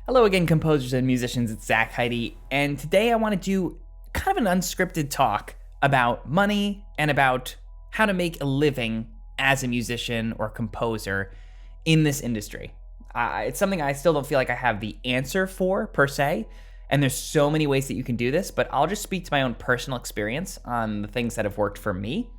Hello again, composers and musicians. It's Zach Heidi, and today I want to do kind of an unscripted talk about money and about how to make a living as a musician or composer in this industry. It's something I still don't feel like I have the answer for, per se, and there's so many ways that you can do this, but I'll just speak to my own personal experience on the things that have worked for me,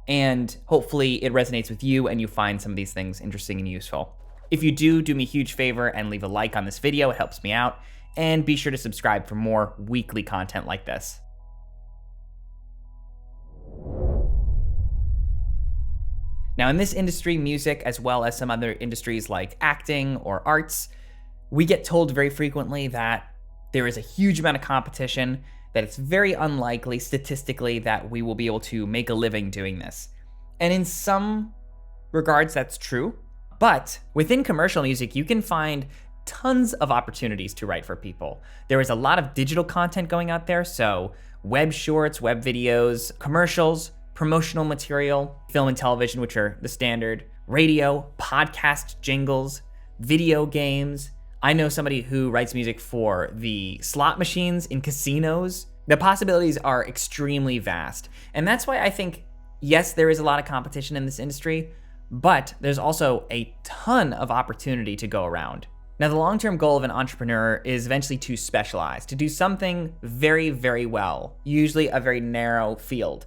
and hopefully it resonates with you and you find some of these things interesting and useful. If you do me a huge favor and leave a like on this video, it helps me out, and be sure to subscribe for more weekly content like this. Now, in this industry, music, as well as some other industries like acting or arts, we get told very frequently that there is a huge amount of competition, that it's very unlikely statistically that we will be able to make a living doing this. And in some regards, that's true. But within commercial music, you can find tons of opportunities to write for people. There is a lot of digital content going out there, so web shorts, web videos, commercials, promotional material, film and television, which are the standard, radio, podcast jingles, video games. I know somebody who writes music for the slot machines in casinos. The possibilities are extremely vast. And that's why I think, yes, there is a lot of competition in this industry, but there's also a ton of opportunity to go around. Now, the long-term goal of an entrepreneur is eventually to specialize, to do something very, very well, usually a very narrow field.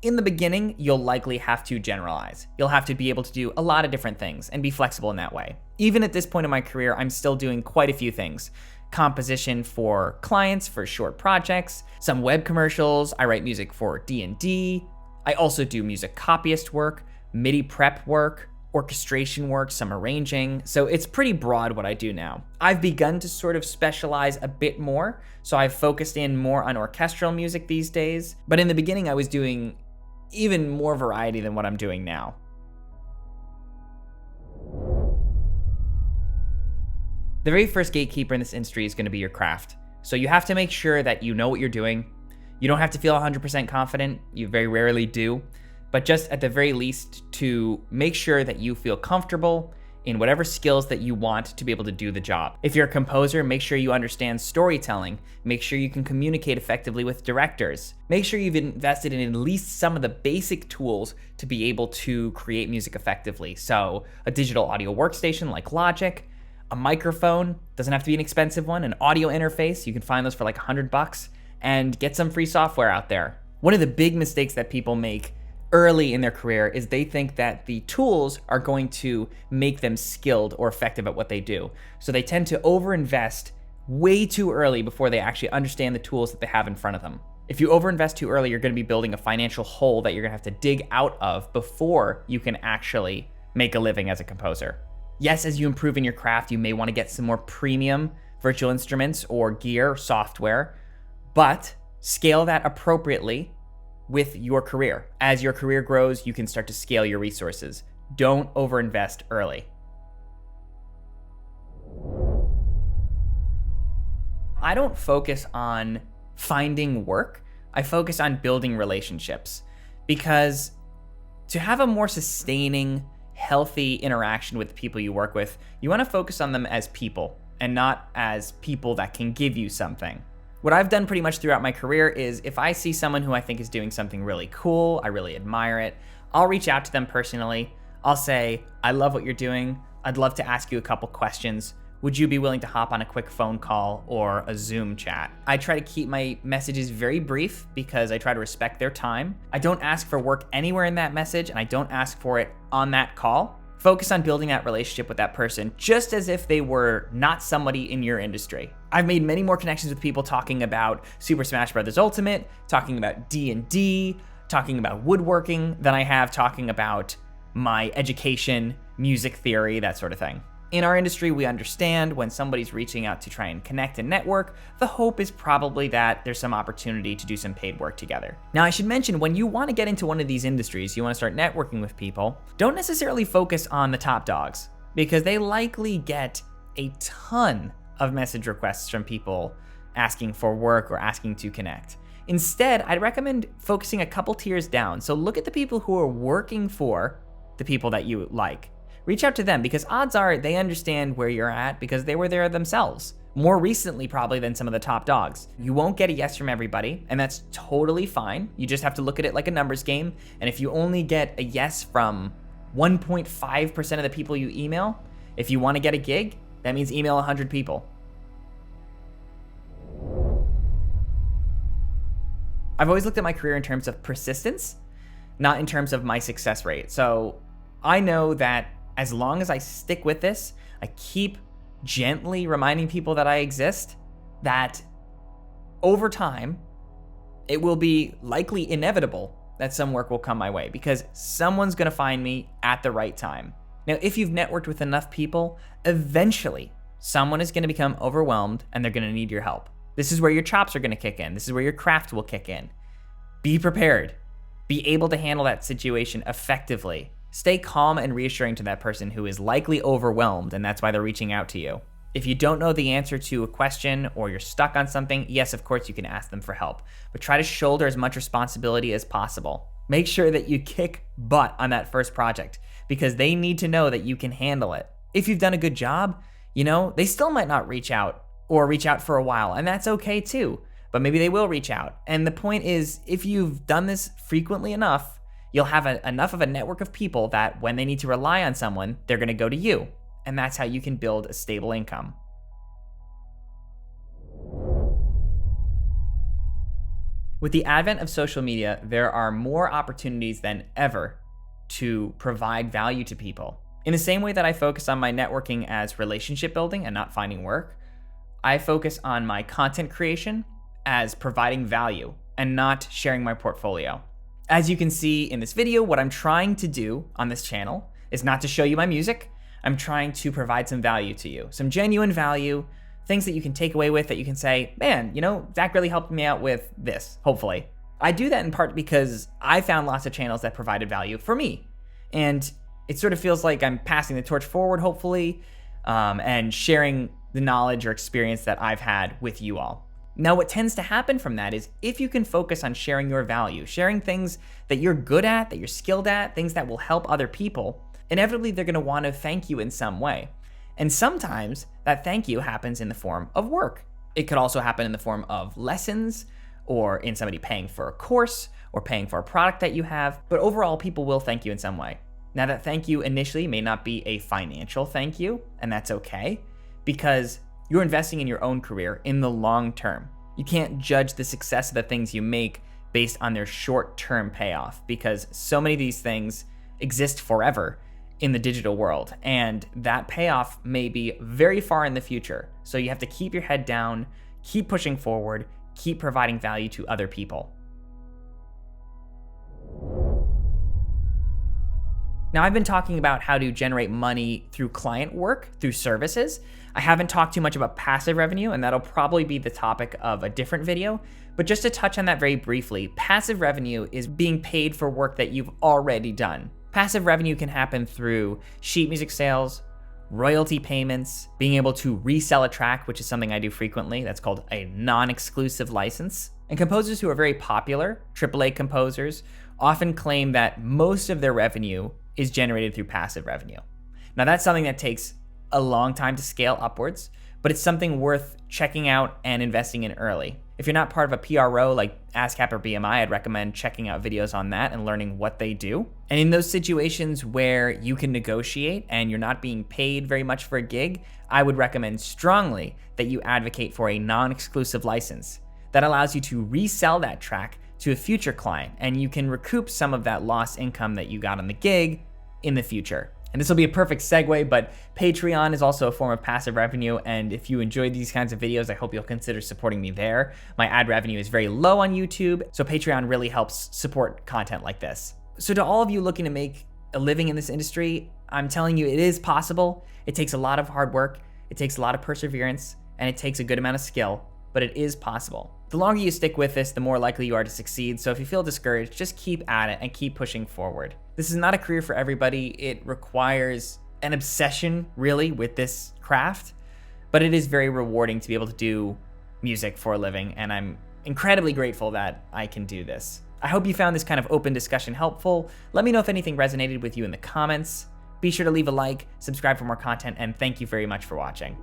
In the beginning, you'll likely have to generalize. You'll have to be able to do a lot of different things and be flexible in that way. Even at this point in my career, I'm still doing quite a few things. Composition for clients, for short projects, some web commercials. I write music for D&D. I also do music copyist work, MIDI prep work, orchestration work, some arranging. So it's pretty broad what I do now. I've begun to sort of specialize a bit more, so I've focused in more on orchestral music these days. But in the beginning, I was doing even more variety than what I'm doing now. The very first gatekeeper in this industry is going to be your craft. So you have to make sure that you know what you're doing. You don't have to feel 100% confident. You very rarely do. But just at the very least to make sure that you feel comfortable in whatever skills that you want to be able to do the job. If you're a composer, make sure you understand storytelling. Make sure you can communicate effectively with directors. Make sure you've invested in at least some of the basic tools to be able to create music effectively. So a digital audio workstation like Logic, a microphone, doesn't have to be an expensive one, an audio interface, you can find those for like $100, and get some free software out there. One of the big mistakes that people make early in their career is they think that the tools are going to make them skilled or effective at what they do. So they tend to overinvest way too early before they actually understand the tools that they have in front of them. If you overinvest too early, you're going to be building a financial hole that you're going to have to dig out of before you can actually make a living as a composer. Yes, as you improve in your craft, you may want to get some more premium virtual instruments or gear or software, but scale that appropriately with your career. As your career grows, you can start to scale your resources. Don't overinvest early. I don't focus on finding work. I focus on building relationships, because to have a more sustaining, healthy interaction with the people you work with, you want to focus on them as people and not as people that can give you something. What I've done pretty much throughout my career is if I see someone who I think is doing something really cool, I really admire it, I'll reach out to them personally. I'll say, I love what you're doing. I'd love to ask you a couple questions. Would you be willing to hop on a quick phone call or a Zoom chat? I try to keep my messages very brief because I try to respect their time. I don't ask for work anywhere in that message, and I don't ask for it on that call. Focus on building that relationship with that person just as if they were not somebody in your industry. I've made many more connections with people talking about Super Smash Bros. Ultimate, talking about D&D, talking about woodworking than I have talking about my education, music theory, that sort of thing. In our industry, we understand when somebody's reaching out to try and connect and network, the hope is probably that there's some opportunity to do some paid work together. Now, I should mention, when you want to get into one of these industries, you want to start networking with people, don't necessarily focus on the top dogs, because they likely get a ton of message requests from people asking for work or asking to connect. Instead, I'd recommend focusing a couple tiers down. So look at the people who are working for the people that you like. Reach out to them, because odds are they understand where you're at because they were there themselves. more recently probably than some of the top dogs. You won't get a yes from everybody, and that's totally fine. You just have to look at it like a numbers game, and if you only get a yes from 1.5% of the people you email, if you want to get a gig, that means email 100 people. I've always looked at my career in terms of persistence, not in terms of my success rate. So I know that as long as I stick with this, I keep gently reminding people that I exist, that over time, it will be likely inevitable that some work will come my way because someone's gonna find me at the right time. Now, if you've networked with enough people, eventually someone is gonna become overwhelmed and they're gonna need your help. This is where your chops are gonna kick in. This is where your craft will kick in. Be prepared. Be able to handle that situation effectively. Stay calm and reassuring to that person who is likely overwhelmed, and that's why they're reaching out to you. If you don't know the answer to a question or you're stuck on something, yes, of course you can ask them for help, but try to shoulder as much responsibility as possible. Make sure that you kick butt on that first project because they need to know that you can handle it. If you've done a good job, they still might not reach out or reach out for a while, and that's okay too, but maybe they will reach out. And the point is, if you've done this frequently enough, you'll have enough of a network of people that when they need to rely on someone, they're gonna go to you. And that's how you can build a stable income. With the advent of social media, there are more opportunities than ever to provide value to people. In the same way that I focus on my networking as relationship building and not finding work, I focus on my content creation as providing value and not sharing my portfolio. As you can see in this video, what I'm trying to do on this channel is not to show you my music. I'm trying to provide some value to you, some genuine value, things that you can take away with that you can say, man, Zach really helped me out with this, hopefully. I do that in part because I found lots of channels that provided value for me. And it sort of feels like I'm passing the torch forward, hopefully, and sharing the knowledge or experience that I've had with you all. Now, what tends to happen from that is if you can focus on sharing your value, sharing things that you're good at, that you're skilled at, things that will help other people, inevitably they're gonna wanna thank you in some way. And sometimes that thank you happens in the form of work. It could also happen in the form of lessons or in somebody paying for a course or paying for a product that you have, but overall people will thank you in some way. Now that thank you initially may not be a financial thank you, and that's okay, because you're investing in your own career in the long term. You can't judge the success of the things you make based on their short-term payoff because so many of these things exist forever in the digital world, and that payoff may be very far in the future. So you have to keep your head down, keep pushing forward, keep providing value to other people. Now, I've been talking about how to generate money through client work, through services. I haven't talked too much about passive revenue, and that'll probably be the topic of a different video. But just to touch on that very briefly, passive revenue is being paid for work that you've already done. Passive revenue can happen through sheet music sales, royalty payments, being able to resell a track, which is something I do frequently. That's called a non-exclusive license. And composers who are very popular, AAA composers, often claim that most of their revenue is generated through passive revenue. Now that's something that takes a long time to scale upwards, but it's something worth checking out and investing in early. If you're not part of a PRO like ASCAP or BMI, I'd recommend checking out videos on that and learning what they do. And in those situations where you can negotiate and you're not being paid very much for a gig, I would recommend strongly that you advocate for a non-exclusive license. That allows you to resell that track to a future client, and you can recoup some of that lost income that you got on the gig in the future. And this will be a perfect segue, but Patreon is also a form of passive revenue, and if you enjoy these kinds of videos, I hope you'll consider supporting me there. My ad revenue is very low on YouTube, so Patreon really helps support content like this. So to all of you looking to make a living in this industry, I'm telling you it is possible. It takes a lot of hard work, it takes a lot of perseverance, and it takes a good amount of skill, but it is possible. The longer you stick with this, the more likely you are to succeed. So if you feel discouraged, just keep at it and keep pushing forward. This is not a career for everybody. It requires an obsession, really, with this craft, but it is very rewarding to be able to do music for a living, and I'm incredibly grateful that I can do this. I hope you found this kind of open discussion helpful. Let me know if anything resonated with you in the comments. Be sure to leave a like, subscribe for more content, and thank you very much for watching.